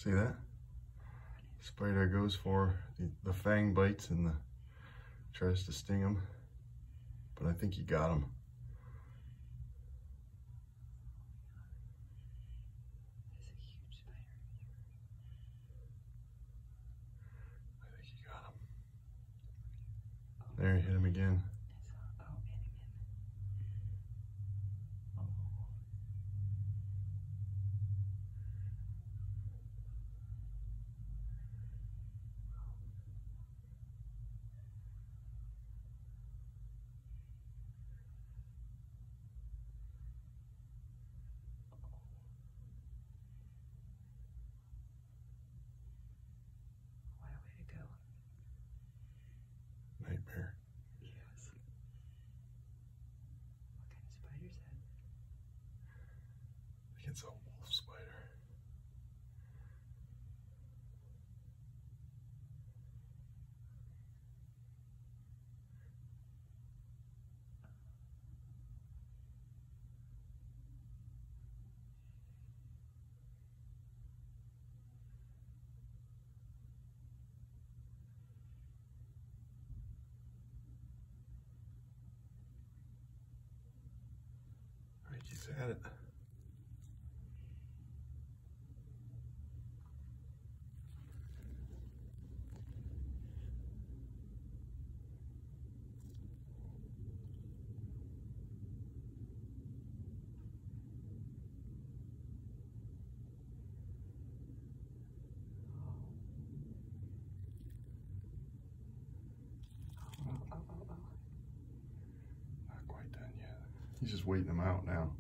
See that? Spider goes for the fang bites and tries to sting him, but I think he got him. That's a huge spider. I think he got him. There, he hit him again. What a way to go. Nightmare. Yes. What kind of spider is that? I think it's a wolf spider. He's at it. Oh. Not quite done yet. He's just waiting him out now.